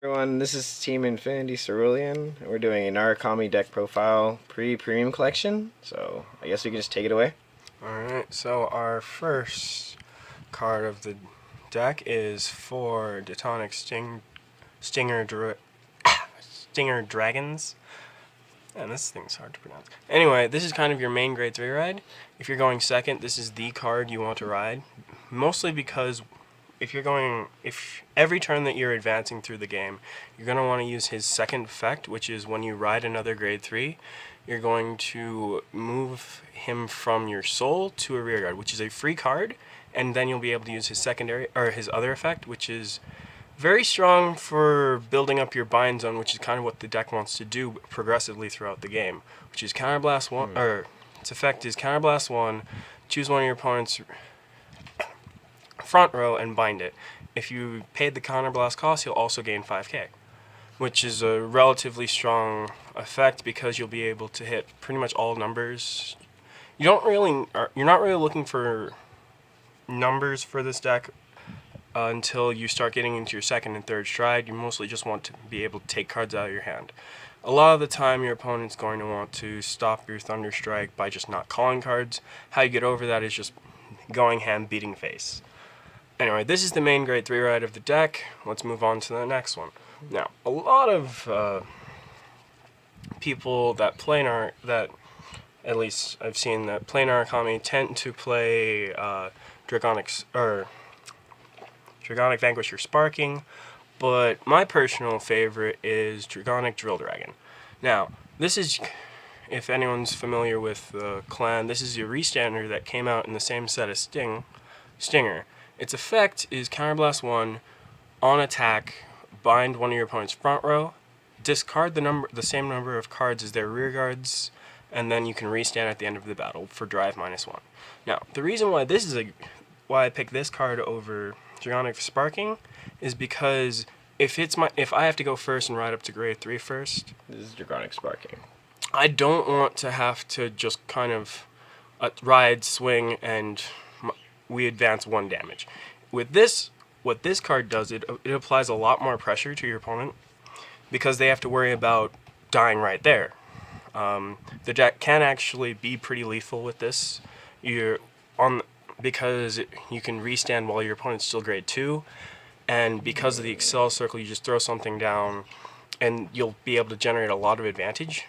Everyone, this is Team Infinity Cerulean. We're doing a Narukami deck profile pre-premium collection, so I guess we can just take it away. Alright, so our first card of the deck is for Detonic Stinger Dragons. And this thing's hard to pronounce. Anyway, this is kind of your main grade 3 ride. If you're going second, this is the card you want to ride. Mostly because if every turn that you're advancing through the game, you're going to want to use his second effect, which is when you ride another grade 3, you're going to move him from your soul to a rear guard, which is a free card, and then you'll be able to use his secondary or his other effect, which is very strong for building up your bind zone, which is kind of what the deck wants to do progressively throughout the game, which is Counterblast 1, or its effect is Counterblast 1, choose one of your opponent's front row and bind it. If you paid the Counterblast cost, you'll also gain 5k, which is a relatively strong effect because you'll be able to hit pretty much all numbers. You're not really looking for numbers for this deck until you start getting into your second and third stride. You mostly just want to be able to take cards out of your hand. A lot of the time your opponent's going to want to stop your Thunder Strike by just not calling cards. How you get over that is just going ham, beating face. Anyway, this is the main grade 3 ride of the deck. Let's move on to the next one. Now, a lot of people that play at least I've seen that play Narukami tend to play Dragonic Vanquish or Sparking, but my personal favorite is Dragonic Drill Dragon. Now, this is, if anyone's familiar with the clan, this is your restander that came out in the same set as Stinger. Its effect is Counterblast 1, on attack, bind one of your opponent's front row, discard the same number of cards as their rear guards, and then you can restand at the end of the battle for drive -1. Now, the reason why why I picked this card over Dragonic Sparking is because if I have to go first and ride up to grade 3 first, This is Dragonic Sparking. I don't want to have to just kind of ride, swing, and we advance 1 damage. With this, what this card does, it applies a lot more pressure to your opponent because they have to worry about dying right there. The deck can actually be pretty lethal with this. Because you can restand while your opponent's still grade 2, and because of the Excel circle, you just throw something down, and you'll be able to generate a lot of advantage.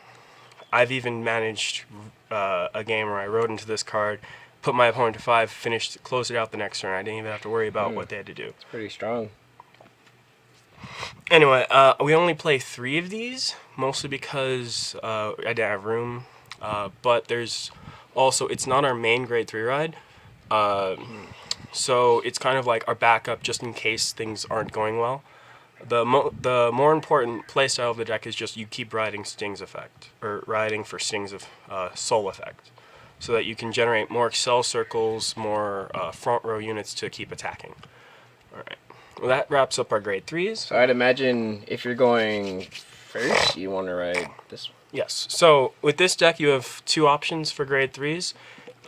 I've even managed a game where I rode into this card, put my opponent to 5, closed it out the next turn. I didn't even have to worry about what they had to do. It's pretty strong. Anyway, we only play 3 of these, mostly because I didn't have room. But there's also, it's not our main grade 3 ride. So it's kind of like our backup just in case things aren't going well. The more important playstyle of the deck is just you keep riding Sting's effect, or riding for Sting's soul effect, so that you can generate more Excel circles, more front row units to keep attacking. Alright, well, that wraps up our grade 3s. So I'd imagine if you're going first, you want to ride this one. Yes, so with this deck you have 2 options for grade 3s.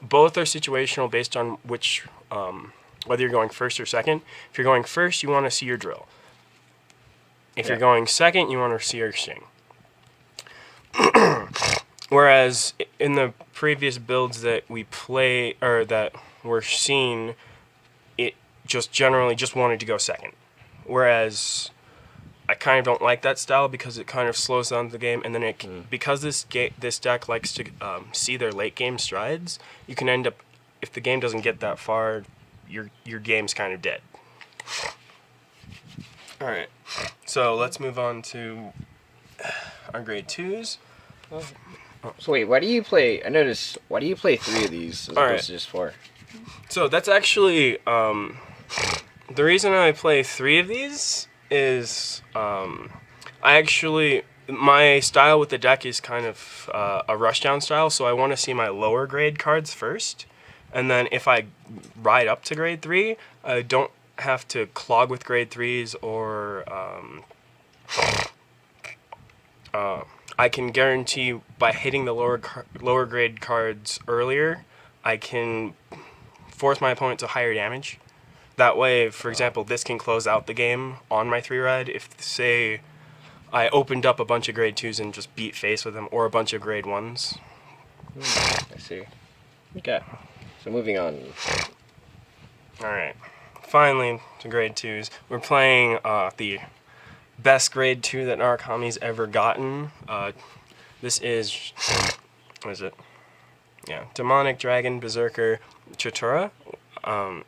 Both are situational based on which, whether you're going first or second. If you're going first, you want to see your drill. If you're going second, you want to see your sting. Whereas in the previous builds that we play, or that were seen, it just generally just wanted to go second. Whereas I kind of don't like that style because it kind of slows down the game, and then because this deck likes to see their late game strides, you can end up, if the game doesn't get that far, your game's kind of dead. All right, so let's move on to our grade 2s. So wait, why do you play 3 of these as opposed to just 4? So that's actually the reason I play 3 of these is my style with the deck is kind of a rushdown style, so I want to see my lower grade cards first, and then if I ride up to grade 3, I don't have to clog with grade 3s, or I can guarantee by hitting the lower grade cards earlier, I can force my opponent to higher damage. That way, for example, this can close out the game on my 3-ride. If, say, I opened up a bunch of grade 2s and just beat face with them, or a bunch of grade 1s. I see. Okay. So moving on. Alright. Finally, to grade 2s. We're playing the best grade 2 that Narukami's ever gotten. This is... what is it? Yeah. Demonic Dragon Berserker Chitura.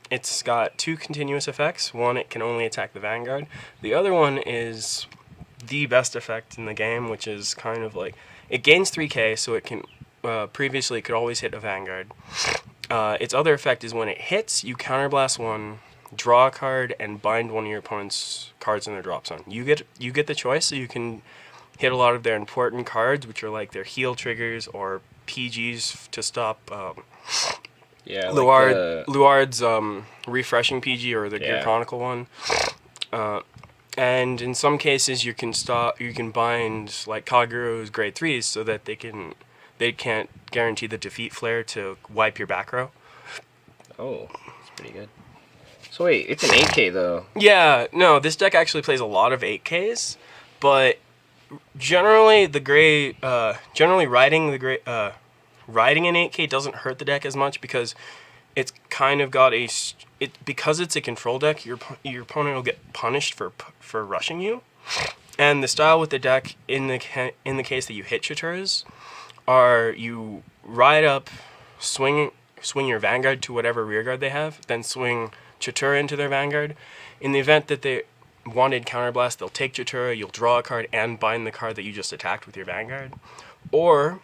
It's got 2 continuous effects. One, it can only attack the Vanguard. The other one is the best effect in the game, which is kind of like... It gains 3k, so it can... previously, it could always hit a Vanguard. Its other effect is when it hits, you counterblast 1, draw a card, and bind one of your opponent's cards in their drop zone. You get the choice, so you can hit a lot of their important cards, which are like their heal triggers or PGs to stop Luard's refreshing PG or the Gear Chronicle one. And in some cases, you can bind like Kaguru's grade 3s so that they can't guarantee the defeat flare to wipe your back row. Oh, that's pretty good. So wait, it's an 8K though. Yeah, no, this deck actually plays a lot of 8Ks, but generally riding an 8K doesn't hurt the deck as much because it's kind of got because it's a control deck. Your opponent will get punished for rushing you, and the style with the deck in the case that you hit Chituras are you ride up, swing your Vanguard to whatever rearguard they have, then swing Chitura into their Vanguard. In the event that they wanted Counterblast, they'll take Chitura, you'll draw a card and bind the card that you just attacked with your Vanguard. Or,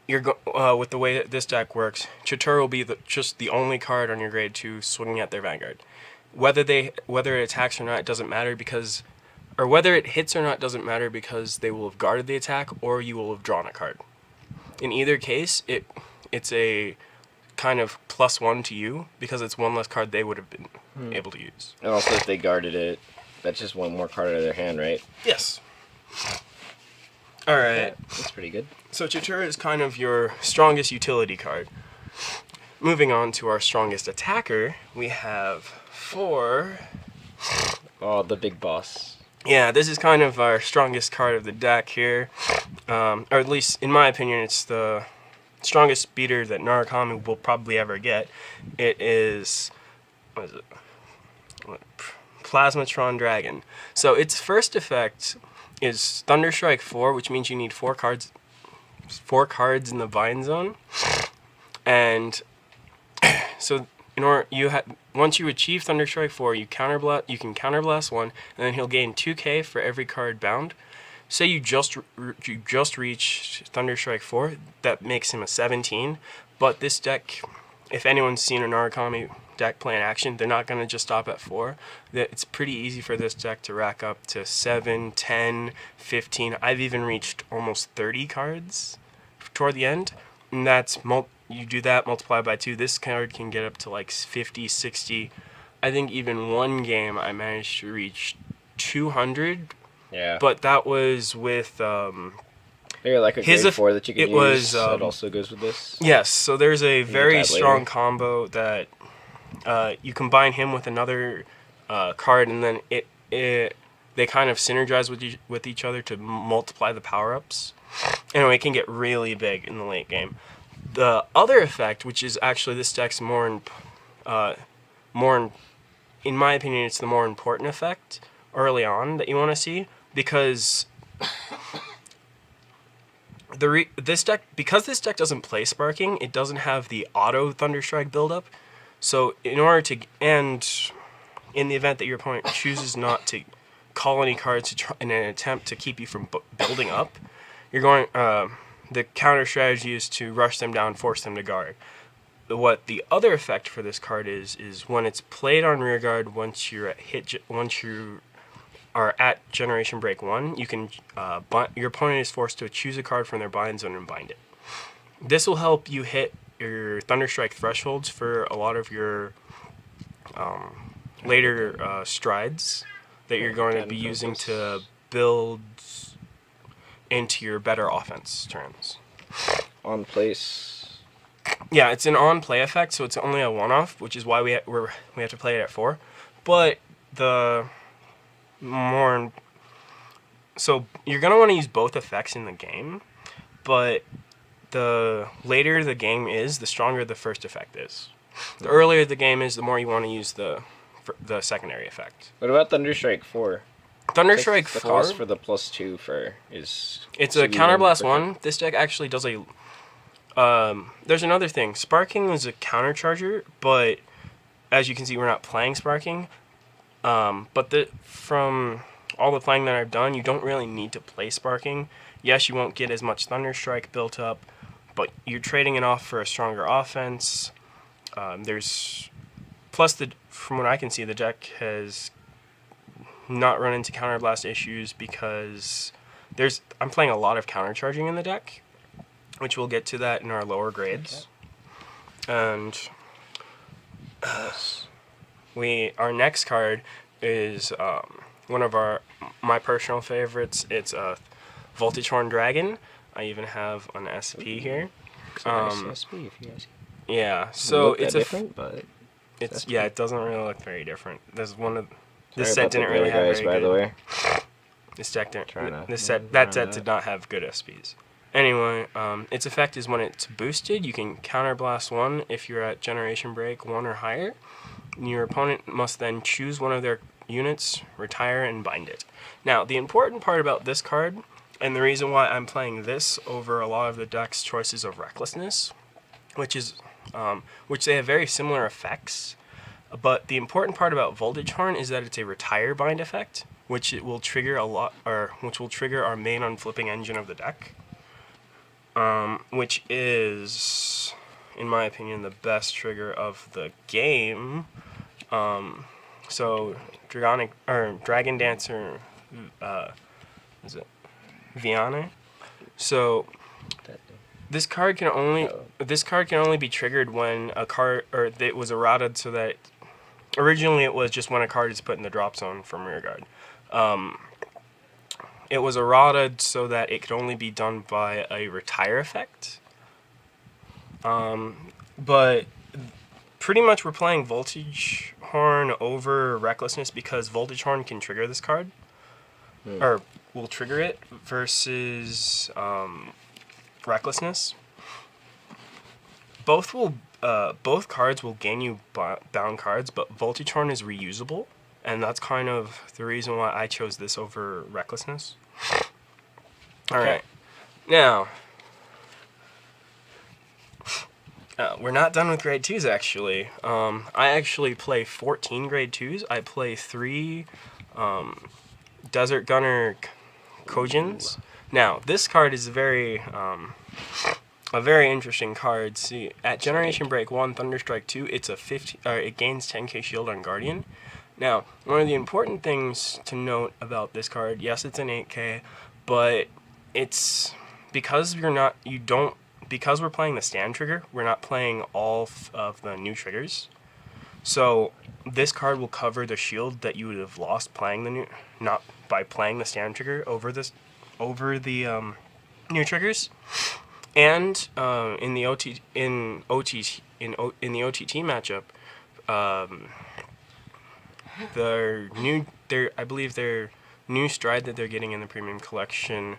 with the way that this deck works, Chitura will be just the only card on your grade 2 swinging at their Vanguard. Whether it attacks or not, it doesn't matter whether it hits or not doesn't matter because they will have guarded the attack or you will have drawn a card. In either case, it's a kind of +1 to you because it's one less card they would have been able to use. And also if they guarded it, that's just one more card out of their hand, right? Yes. Alright. Yeah, that's pretty good. So Chitura is kind of your strongest utility card. Moving on to our strongest attacker, we have 4... Oh, the big boss. Yeah, this is kind of our strongest card of the deck here. Or at least, in my opinion, it's the strongest beater that Narukami will probably ever get. It is... what is it? Plasmatron Dragon. So its first effect is Thunderstrike 4, which means you need 4 cards in the bind zone. And so once you achieve Thunderstrike 4, you can counterblast 1, and then he'll gain 2k for every card bound. Say you just reach Thunderstrike 4, that makes him a 17. But this deck, if anyone's seen a Narukami deck play in action, they're not going to just stop at 4. It's pretty easy for this deck to rack up to 7, 10, 15. I've even reached almost 30 cards toward the end, and that's you do that multiplied by 2. This card can get up to like 50, 60. I think even one game I managed to reach 200. Yeah. But that was with Maybe like a grade 4 that you can use that also goes with this. Yes, so there's a very strong combo that you combine him with another card, and then they kind of synergize with each other to multiply the power-ups. Anyway, it can get really big in the late game. The other effect, which is actually this deck's in my opinion, it's the more important effect early on that you want to see, because this deck doesn't play Sparking, it doesn't have the auto Thunderstrike buildup. So in the event that your opponent chooses not to call any cards in an attempt to keep you from building up, you're going. The counter strategy is to rush them down, force them to guard. What the other effect for this card is when it's played on rearguard, once you are at Generation Break 1, you can your opponent is forced to choose a card from their bind zone and bind it. This will help you hit your Thunderstrike thresholds for a lot of your later strides that you're going to be using to build into your better offense turns. On place. Yeah, it's an on-play effect, so it's only a one-off, which is why we have to play it at 4. But the more... So you're going to want to use both effects in the game, but the later the game is, the stronger the first effect is. The earlier the game is, the more you want to use the secondary effect. What about Thunderstrike 4? Thunderstrike 4... The cost for the +2 for is... It's a Counterblast 1. This deck actually does a... there's another thing. Sparking is a countercharger, but as you can see, we're not playing Sparking. But from all the playing that I've done, you don't really need to play Sparking. Yes, you won't get as much Thunderstrike built up, but you're trading it off for a stronger offense. Plus, from what I can see, the deck has not run into counterblast issues because I'm playing a lot of countercharging in the deck, which we'll get to that in our lower grades. And our next card is one of my personal favorites. It's a Voltage Horn Dragon. I even have an SP here. It's a nice SP, if you guys. Yeah, so it's different, but it doesn't really look very different. There's one of this Sorry set didn't really have guys, very by the way. This deck didn't. That set did not have good SPs. Anyway, its effect is when it's boosted, you can counterblast 1 if you're at Generation Break 1 or higher. Your opponent must then choose one of their units, retire, and bind it. Now, the important part about this card, and the reason why I'm playing this over a lot of the deck's choices of Recklessness, which they have very similar effects, but the important part about Voltage Horn is that it's a retire bind effect, which it will trigger which will trigger our main unflipping engine of the deck, which is, in my opinion, the best trigger of the game. So Dragon Dancer, is it Viane? So this card can only be triggered when a card, or it was errated so that originally it was just when a card is put in the drop zone from rearguard. It was errated so that it could only be done by a retire effect. But pretty much we're playing Voltage Horn over Recklessness because Voltage Horn can trigger this card, or will trigger it, versus Recklessness. Both cards will gain you bound cards, but Voltage Horn is reusable, and that's kind of the reason why I chose this over Recklessness. Alright, now, we're not done with grade 2s, actually. I actually play 14 grade 2s. I play 3 Desert Gunner Kojins. Now, this card is a very interesting card. See, at Generation Break 1, Thunderstrike 2, it's it gains 10k shield on Guardian. Now, one of the important things to note about this card, yes, it's an 8k, but it's because we're playing the stand trigger, we're not playing all of the new triggers. So this card will cover the shield that you would have lost playing not by playing the stand trigger over the new triggers. And in the OTT matchup, I believe their new stride that they're getting in the premium collection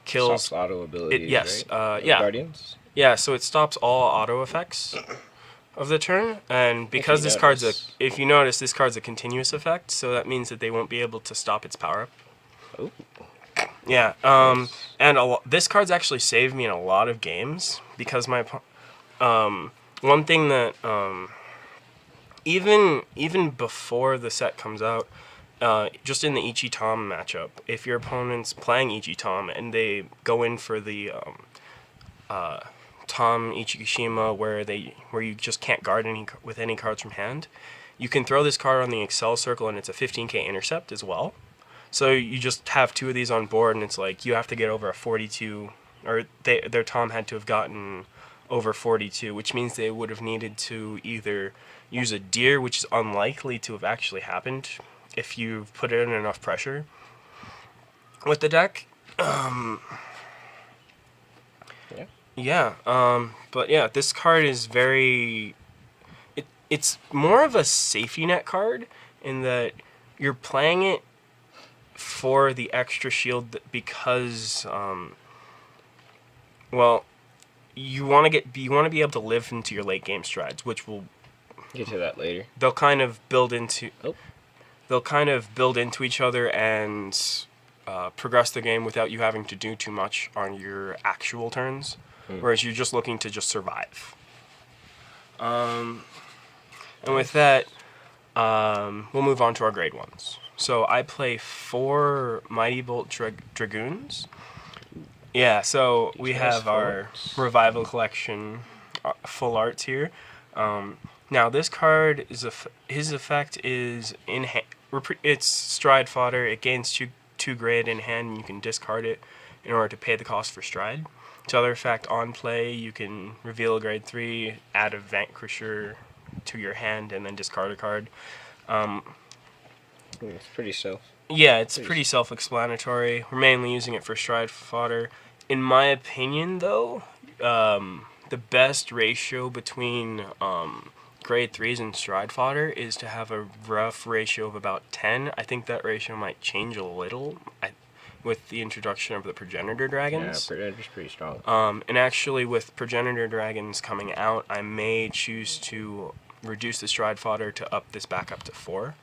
kills auto abilities. Yes, right? yeah. Guardians. Yeah, so it stops all auto effects of the turn, and because if you notice, this card's a continuous effect, so that means that they won't be able to stop its power up. Oh. Yeah, and this card's actually saved me in a lot of games because one thing that even before the set comes out, just in the Ichi-Tom matchup, if your opponent's playing Ichi-Tom and they go in for the Tom Ichikishima where you just can't guard with any cards from hand, you can throw this card on the Excel circle and it's a 15k intercept as well. So you just have 2 of these on board and it's like you have to get over a 42, or their Tom had to have gotten over 42, which means they would have needed to either use a deer, which is unlikely to have actually happened if you've put in enough pressure with the deck. Yeah. But yeah, this card is very. It's more of a safety net card in that you're playing it for the extra shield because well, you want to be able to live into your late game strides, which will Get to that later. they'll kind of build into Oh. they'll kind of build into each other and progress the game without you having to do too much on your actual turns, whereas you're just looking to just survive. And with that, we'll move on to our grade ones. So I play 4 Mighty Bolt Dragoons. Yeah, so we Nice have full our arts. Revival Collection full arts here. Now this card is his effect is in it's stride fodder. It gains two grid in hand, and you can discard it in order to pay the cost for stride. To other effect, on play, you can reveal a grade 3, add a Vanquisher to your hand, and then discard a card. It's pretty self. Yeah, it's pretty self-explanatory. We're mainly using it for stride fodder. In my opinion, though, the best ratio between grade 3s and stride fodder is to have a rough ratio of about 10. I think that ratio might change a little with the introduction of the progenitor Yeah, dragons. Predator's pretty strong. And actually, with progenitor dragons coming out, I may choose to reduce the stride fodder to up this back up to 4.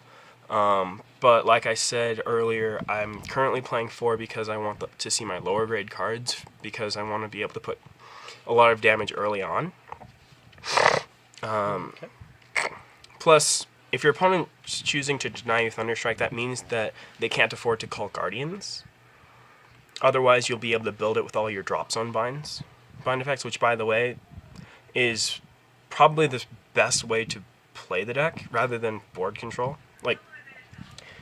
But like I said earlier, I'm currently playing 4 because I want to see my lower grade cards, because I want to be able to put a lot of damage early on. Okay. Plus, if your opponent's choosing to deny you Thunderstrike, that means that they can't afford to call Guardians. Otherwise, you'll be able to build it with all your drop zone bind effects, which, by the way, is probably the best way to play the deck rather than board control. Like,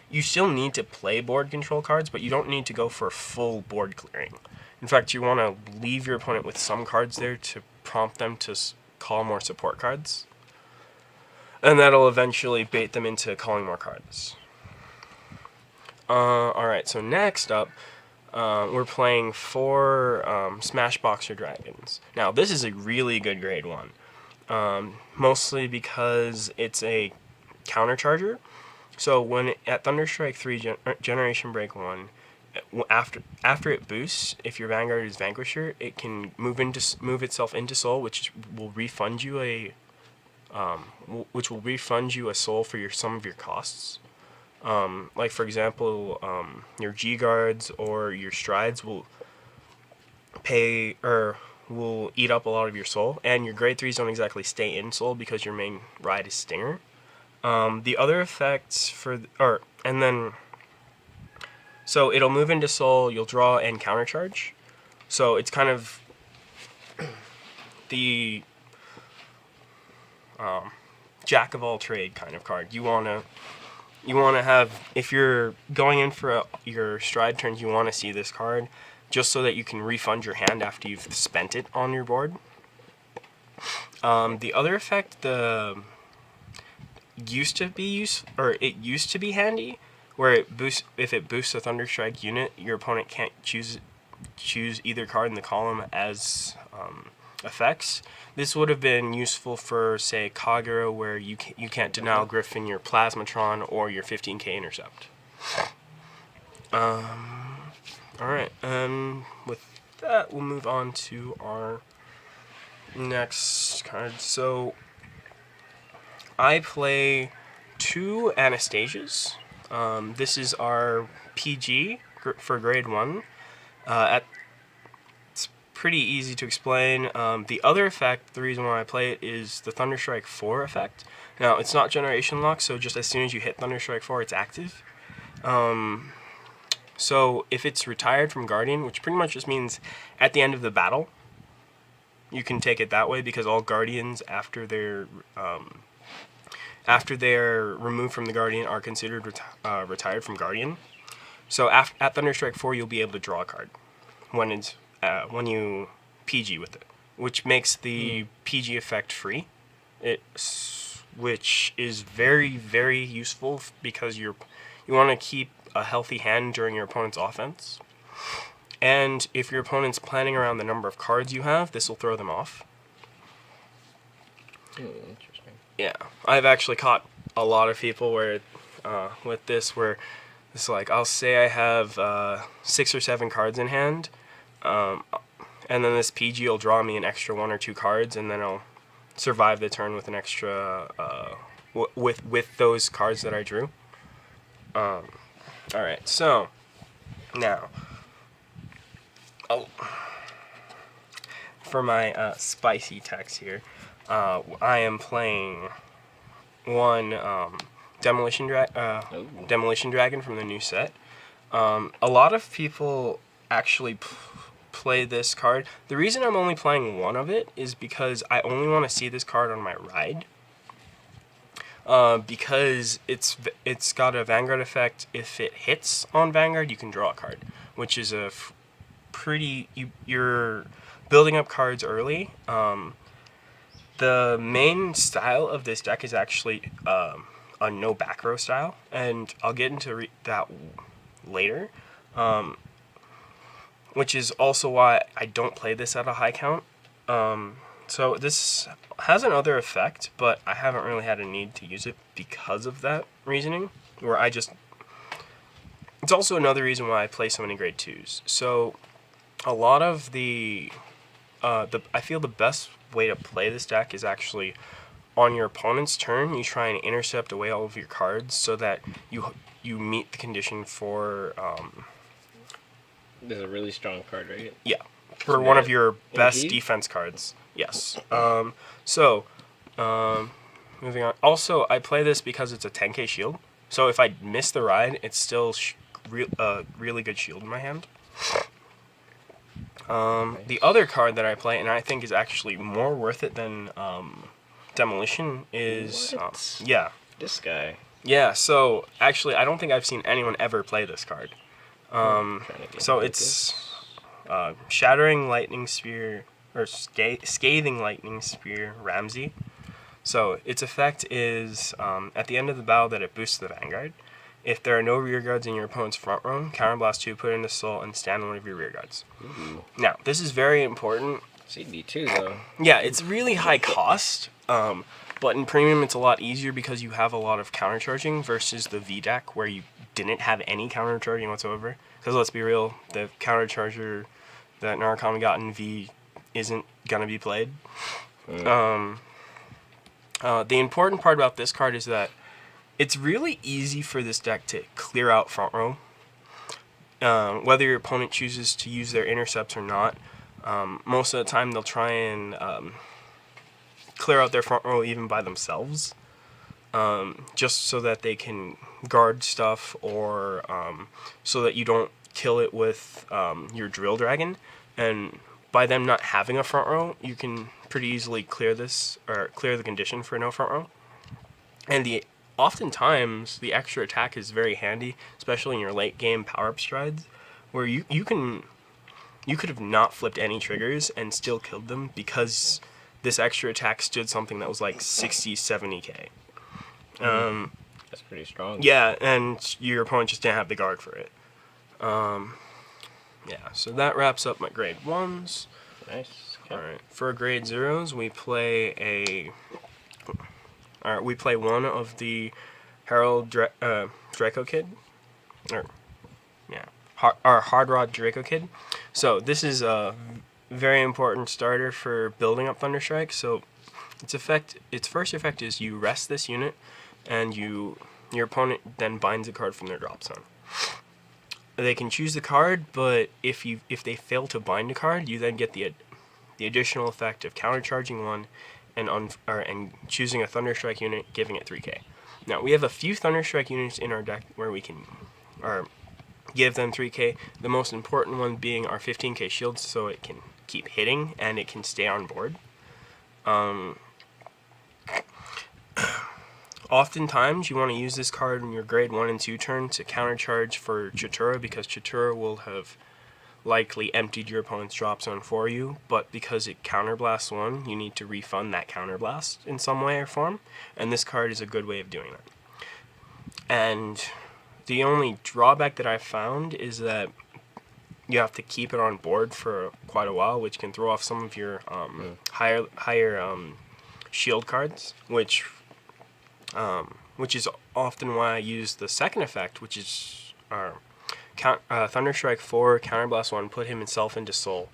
you still need to play board control cards, but you don't need to go for full board clearing. In fact, you want to leave your opponent with some cards there to prompt them to call more support cards. And that'll eventually bait them into calling more cards. Alright, so next up, we're playing 4 Smash Boxer Dragons. Now, this is a really good grade 1. Mostly because it's a countercharger. So when at Thunderstrike 3 Generation Break 1, after it boosts, if your Vanguard is Vanquisher, it can move itself into Soul, which will refund you a soul for some of your costs. Like for example, your G guards or your strides will eat up a lot of your soul, and your grade 3s don't exactly stay in soul because your main ride is Stinger. The other effects so it'll move into soul, you'll draw and countercharge. So it's kind of the jack of all trade kind of card. You wanna have, if you're going in for your stride turns, you want to see this card just so that you can refund your hand after you've spent it on your board. The other effect, it used to be handy, where if it boosts a Thunderstrike unit, your opponent can't choose either card in the column as effects. This would have been useful for, say, Kagura, where you can't deny Griffin your Plasmatron or your 15k Intercept. Alright, and with that, we'll move on to our next card. So, I play 2 Anastasias. This is our PG for grade 1. It's pretty easy to explain. The other effect, the reason why I play it, is the Thunderstrike 4 effect. Now, it's not generation lock, so just as soon as you hit Thunderstrike 4, it's active. So if it's retired from Guardian, which pretty much just means at the end of the battle, you can take it that way, because all Guardians after they're removed from the Guardian are considered retired from Guardian. So at Thunderstrike 4, you'll be able to draw a card when you PG with it, which makes the PG effect free. Which is very, very useful because you want to keep a healthy hand during your opponent's offense. And if your opponent's planning around the number of cards you have, this will throw them off. Interesting. Yeah, I've actually caught a lot of people where, with this, where it's like, I'll say I have 6 or 7 cards in hand, and then this PG will draw me an extra 1 or 2 cards, and then I'll survive the turn with an extra, with those cards that I drew. Alright, so, now, for my spicy text here, I am playing one Demolition Dragon from the new set. A lot of people actually play this card. The reason I'm only playing one of it is because I only want to see this card on my ride. Because it's got a Vanguard effect. If it hits on Vanguard, you can draw a card, which is a you're building up cards early. The main style of this deck is actually a no back row style, and I'll get into that later, which is also why I don't play this at a high count. So this has another effect, but I haven't really had a need to use it because of that reasoning, where it's also another reason why I play so many grade 2s. So a lot of I feel the best way to play this deck is actually on your opponent's turn, you try and intercept away all of your cards so that you meet the condition for This is a really strong card, right? yeah, for one of your best defense cards. Yes. Moving on. Also, I play this because it's a 10k shield. So if I miss the ride, it's still really good shield in my hand. The other card that I play, and I think is actually more worth it than Demolition, is yeah. This guy. Yeah. So actually, I don't think I've seen anyone ever play this card. So it's Shattering Lightning Spear, or Scathing Lightning Spear Ramsey. So its effect is, at the end of the battle that it boosts the Vanguard. If there are no rear guards in your opponent's front row, counterblast 2, put in the soul, and stand one of your rear guards. Ooh. Now, this is very important. CD2 though. Yeah, it's really high cost, but in premium it's a lot easier because you have a lot of countercharging versus the V deck where you didn't have any countercharging whatsoever. Because let's be real, the countercharger that Narukami got in V isn't gonna be played. The important part about this card is that it's really easy for this deck to clear out front row. Whether your opponent chooses to use their intercepts or not, most of the time they'll try and clear out their front row even by themselves, just so that they can guard stuff, or so that you don't kill it with your drill dragon. And by them not having a front row, you can pretty easily clear the condition for no front row. And oftentimes the extra attack is very handy, especially in your late game power up strides, where you could have not flipped any triggers and still killed them because this extra attack stood something that was like 60, 70k. That's pretty strong. Yeah, and your opponent just didn't have the guard for it. Yeah, so that wraps up my grade 1s. Nice. Okay. Alright, for grade 0s, we play one of the Herald Draco Kid. Our Hard Rod Draco Kid. So this is a very important starter for building up Thunderstrike. So its first effect is you rest this unit, and your opponent then binds a card from their drop zone. They can choose the card, but if they fail to bind a card, you then get the additional effect of countercharging one and choosing a Thunderstrike unit, giving it 3k. Now, we have a few Thunderstrike units in our deck where we can give them 3k, the most important one being our 15k shield, so it can keep hitting and it can stay on board. Oftentimes, you want to use this card in your grade 1 and 2 turn to countercharge for Chitura, because Chitura will have likely emptied your opponent's drop zone for you, but because it counterblasts one, you need to refund that counterblast in some way or form, and this card is a good way of doing that. And the only drawback that I've found is that you have to keep it on board for quite a while, which can throw off some of your higher shield cards, which is often why I use the second effect, which is Thunderstrike 4, Counterblast 1, put himself into Soul.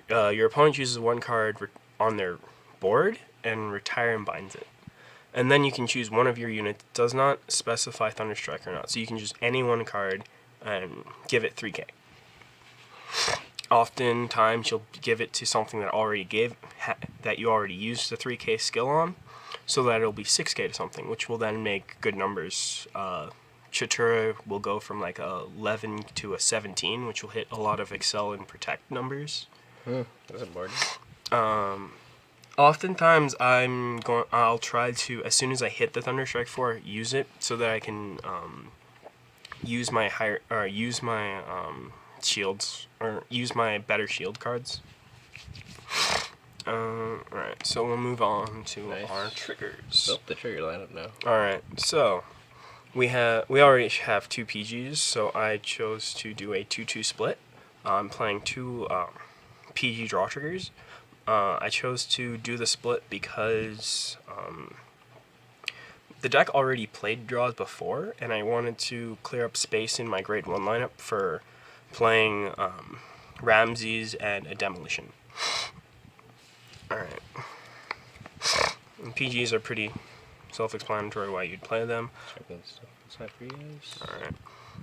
Your opponent chooses one card on their board and retire and binds it. And then you can choose one of your units. It does not specify Thunderstrike or not, so you can choose any one card and give it 3k. Oftentimes you'll give it to something that you already used the 3k skill on, so that it'll be 6k to something, which will then make good numbers. Chitura will go from like a 11 to a 17, which will hit a lot of Excel and Protect numbers. That's important. Oftentimes I'll try to, as soon as I hit the Thunderstrike 4, use it so that I can use my shields, or use my better shield cards. Alright, so we'll move on to our triggers. Oh, the trigger lineup now. Alright, so we already have 2 PGs, so I chose to do a 2-2 split. I'm playing 2 PG draw triggers. I chose to do the split because the deck already played draws before, and I wanted to clear up space in my grade 1 lineup for playing Ramses and a Demolition. Alright. PGs are pretty self-explanatory why you'd play them. Alright.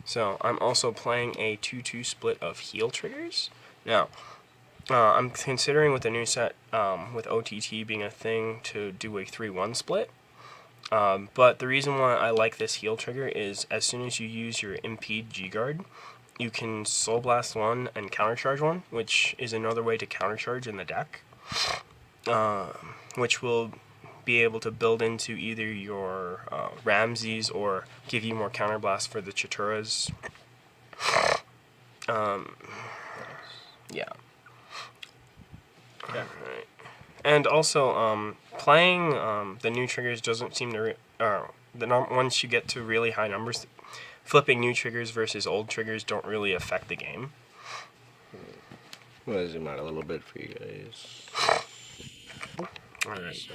So, I'm also playing a 2-2 split of heal triggers. Now, I'm considering with the new set, with OTT being a thing, to do a 3-1 split. But the reason why I like this heal trigger is as soon as you use your Impede G-Guard, you can Soul Blast 1 and Countercharge 1, which is another way to countercharge in the deck. Which will be able to build into either your Ramses or give you more Counterblast for the Chituras. Yeah. Alright. And also, playing the new triggers doesn't seem to... once you get to really high numbers, flipping new triggers versus old triggers don't really affect the game. I'm going to zoom out a little bit for you guys. Alright.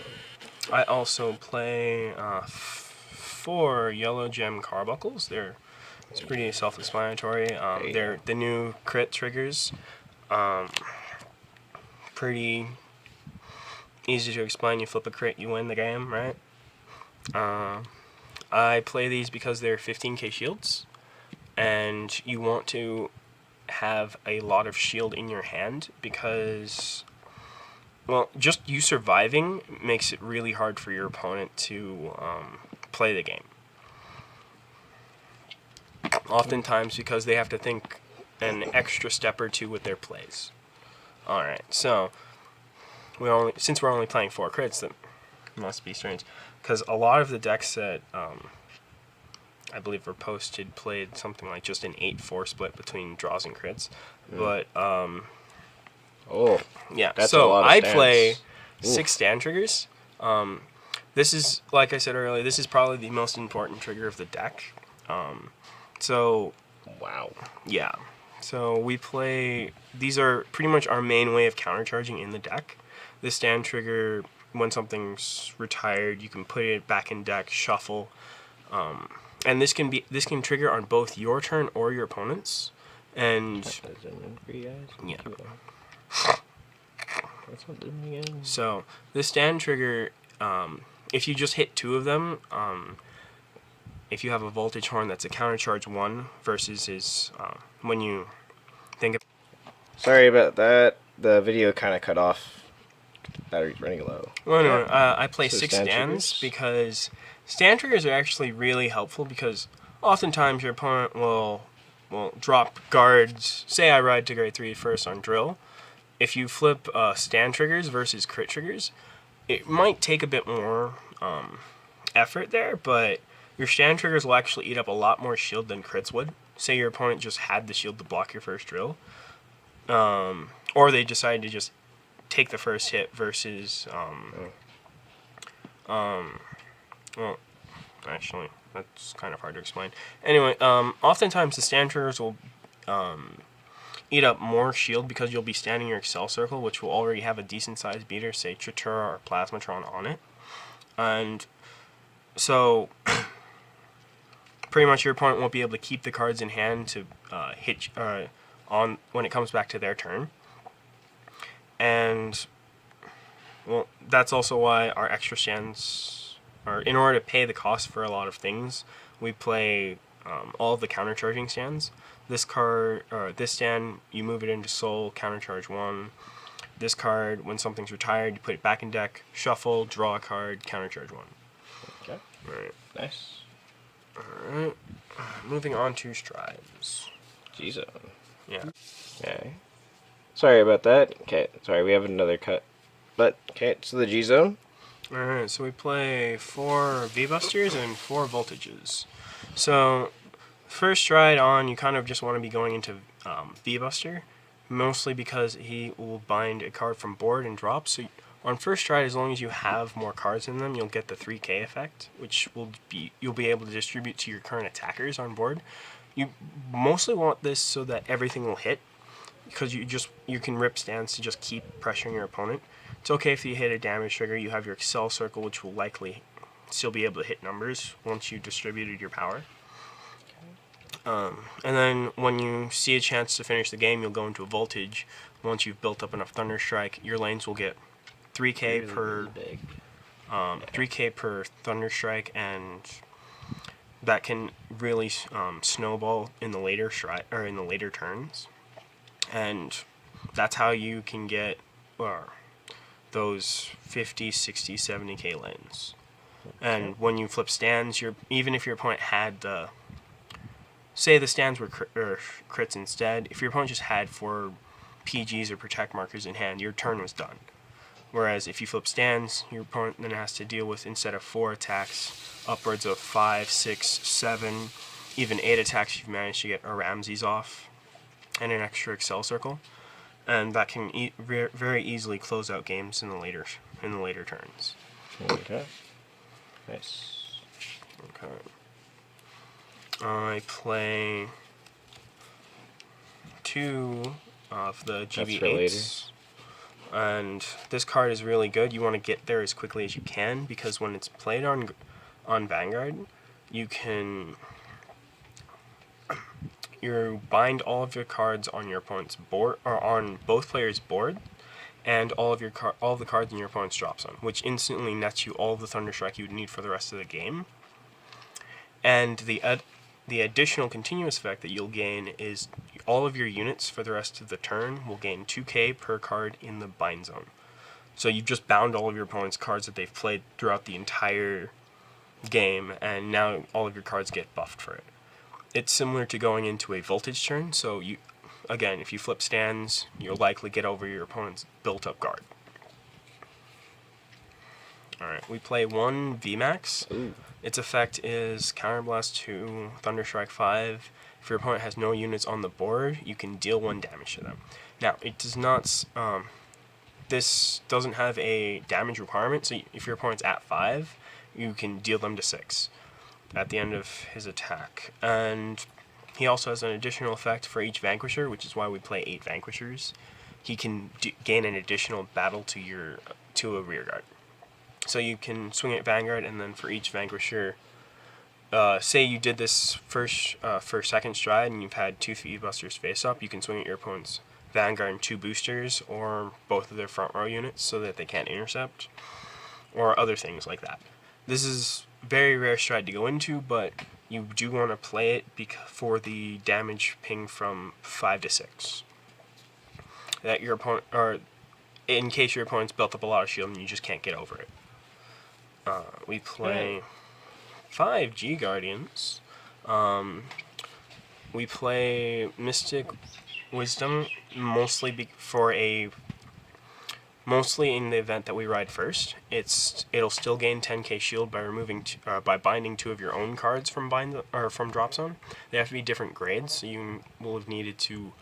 I also play 4 Yellow Gem Carbuckles. It's pretty self-explanatory. They're the new crit triggers. Pretty easy to explain. You flip a crit, you win the game, right? I play these because they're 15k shields, and you want to have a lot of shield in your hand because, well, just you surviving makes it really hard for your opponent to play the game. Oftentimes because they have to think an extra step or two with their plays. Alright, so since we're only playing 4 crits, that must be strange. Because a lot of the decks that I believe were posted played something like just an 8-4 split between draws and crits. But yeah, that's so a lot of I stands. play 6 stand triggers. This is, like I said earlier, this is probably the most important trigger of the deck. So wow. Yeah. So we play, these are pretty much our main way of countercharging in the deck. The stand trigger, when something's retired, you can put it back in deck, shuffle, and this can trigger on both your turn or your opponent's. And yeah. So the stand trigger, if you just hit 2 of them, if you have a voltage horn that's a countercharge 1 versus his, when you think of... Sorry about that. The video kind of cut off. Battery's running low. Well, no, I play So 6 stand stands triggers? because stand triggers are actually really helpful because oftentimes your opponent will drop guards. Say I ride to grade 3 first on drill. If you flip stand triggers versus crit triggers, it might take a bit more effort there, but your stand triggers will actually eat up a lot more shield than crits would. Say your opponent just had the shield to block your first drill, or they decided to just take the first hit versus well, actually that's kind of hard to explain. Anyway, oftentimes the stand triggers will eat up more shield because you'll be standing your Excel circle, which will already have a decent sized beater, say Tritura or Plasmatron on it. And so pretty much your opponent won't be able to keep the cards in hand to hit on when it comes back to their turn. And well, that's also why our extra stands, or in order to pay the cost for a lot of things, we play all of the countercharging stands. This card, or this stand, you move it into Soul, countercharge 1. This card, when something's retired, you put it back in deck, shuffle, draw a card, countercharge 1. Okay. Alright. Nice. Alright. Moving on to Strides. G-Zone. Yeah. Okay. Sorry about that. Okay, sorry, we have another cut. But, okay, so the G-Zone. Alright, so we play 4 V-Busters and 4 Voltages. So, first stride on, you kind of just want to be going into V-Buster, mostly because he will bind a card from board and drop. So on first stride, as long as you have more cards in them, you'll get the 3K effect, which you'll be able to distribute to your current attackers on board. You mostly want this so that everything will hit, because you can rip stands to just keep pressuring your opponent. It's okay if you hit a damage trigger, you have your Excel circle, which will likely still be able to hit numbers once you distributed your power. And then when you see a chance to finish the game, you'll go into a Voltage. Once you've built up enough Thunder Strike, your lanes will get 3K per 3K per Thunder Strike, and that can really snowball in the later turns. And that's how you can get those 50, 60, 70K lanes. And when you flip stands, even if your opponent had say the stands were crits instead, if your opponent just had 4 PGs or protect markers in hand, your turn was done. Whereas if you flip stands, your opponent then has to deal with, instead of 4 attacks, upwards of 5, 6, 7, even 8 attacks if you've managed to get a Ramses off and an extra Excel circle. And that can very easily close out games in the later turns. Okay. Nice. Okay. I play 2 of the GB8s. And this card is really good. You want to get there as quickly as you can, because when it's played on Vanguard, you bind all of your cards on your opponent's board, or on both players' board, and all of the cards in your opponent's drop zone, which instantly nets you all of the Thunder Strike you would need for the rest of the game. And the additional continuous effect that you'll gain is all of your units for the rest of the turn will gain 2K per card in the bind zone. So you've just bound all of your opponent's cards that they've played throughout the entire game, and now all of your cards get buffed for it. It's similar to going into a Voltage turn, so again, if you flip stands, you'll likely get over your opponent's built-up guard. Alright, we play 1 VMAX. Ooh. Its effect is Counterblast 2, Thunder Strike 5. If your opponent has no units on the board, you can deal 1 damage to them. Now, it does not. This doesn't have a damage requirement, so if your opponent's at 5, you can deal them to 6 at the end of his attack. And he also has an additional effect for each Vanquisher, which is why we play 8 Vanquishers. He can gain an additional battle to a rearguard. So you can swing at Vanguard, and then for each Vanquisher, say you did this for second stride, and you've had 2 V-Busters face up, you can swing at your opponent's Vanguard and 2 boosters, or both of their front row units, so that they can't intercept, or other things like that. This is very rare stride to go into, but you do want to play it for the damage ping from 5 to 6. That your opponent, or in case your opponent's built up a lot of shield and you just can't get over it. We play 5 G Guardians. We play Mystic Wisdom mostly in the event that we ride first. It'll still gain 10k shield by binding 2 of your own cards from drop zone. They have to be different grades, so you will have needed to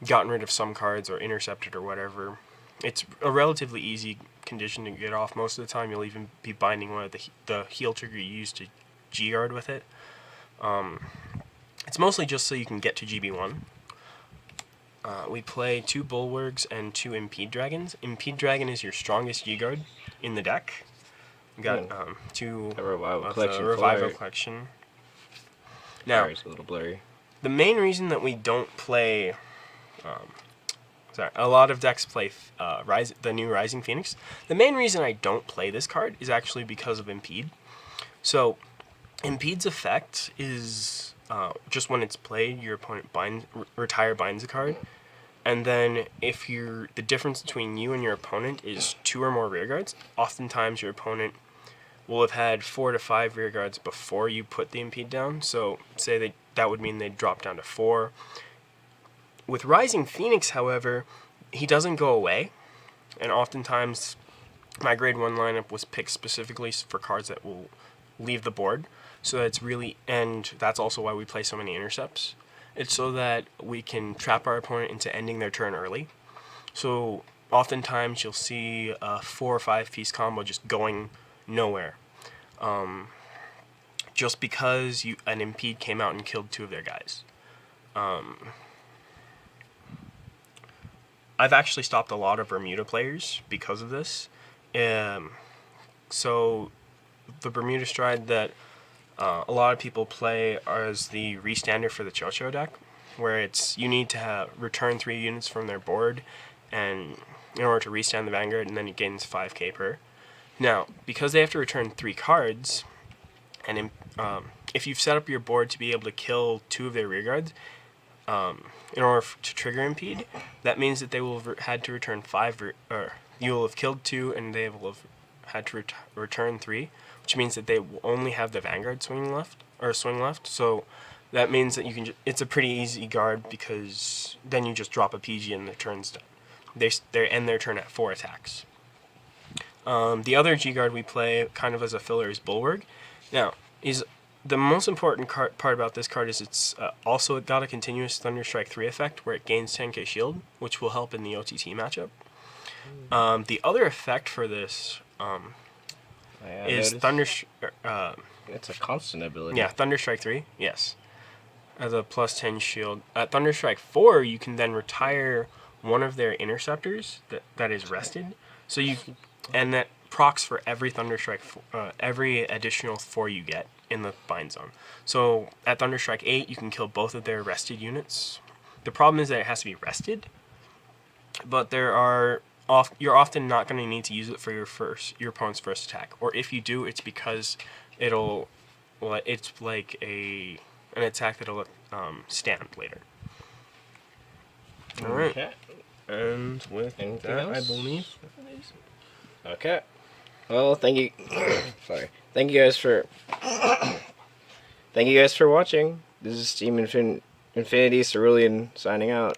gotten rid of some cards or intercepted or whatever. It's a relatively easy condition to get off. Most of the time, you'll even be binding one of the heal trigger you use to G-Guard with it. It's mostly just so you can get to GB1. we play 2 Bulwarks and 2 Impede Dragons. Impede Dragon is your strongest G-Guard in the deck. We got 2 The Revival of Collection. the Revival Full Collection. Now, it's a little blurry. the main reason that we don't play... a lot of decks play the new Rising Phoenix. The main reason I don't play this card is actually because of Impede. So, Impede's effect is just when it's played, your opponent binds a card, and then if the difference between you and your opponent is 2 or more rearguards, oftentimes your opponent will have had 4 to 5 rearguards before you put the Impede down. So, say that would mean they'd drop down to 4. With Rising Phoenix, however, he doesn't go away, and oftentimes my grade 1 lineup was picked specifically for cards that will leave the board, so that's really, and that's also why we play so many intercepts. It's so that we can trap our opponent into ending their turn early. So oftentimes you'll see a 4 or 5 piece combo just going nowhere, just because an Impede came out and killed 2 of their guys. I've actually stopped a lot of Bermuda players because of this. So the Bermuda Stride that a lot of people play as the restander for the Chocho deck, where you need to return 3 units from their board, and in order to restand the Vanguard, and then it gains 5k per. Now, because they have to return 3 cards, and if you've set up your board to be able to kill 2 of their rearguards, in order to trigger Impede, that means that they will have had to return 5, or you will have killed 2, and they will have had to return 3, which means that they will only have the Vanguard swing left. So that means that you can. It's a pretty easy guard, because then you just drop a PG and their turn's done. They end their turn at 4 attacks. The other G guard we play kind of as a filler is Bulwark. Now, the most important part about this card is it's also got a continuous Thunderstrike 3 effect where it gains 10k shield, which will help in the OTT matchup. The other effect for this is it's a constant ability. Yeah, Thunderstrike 3, yes. As a plus 10 shield. At Thunderstrike 4, you can then retire one of their interceptors that is rested. So and that procs for every Thunderstrike, every additional 4 you get in the bind zone. So at Thunderstrike 8, you can kill both of their rested units. The problem is that it has to be rested, but you're often not going to need to use it for your opponent's first attack. Or if you do, it's because it's like an attack that'll stand later. All right. Okay. And with Anything that, else? I believe. Okay. Well, thank you. Sorry. Thank you guys for. Thank you guys for watching. This is Team Infinity Cerulean signing out.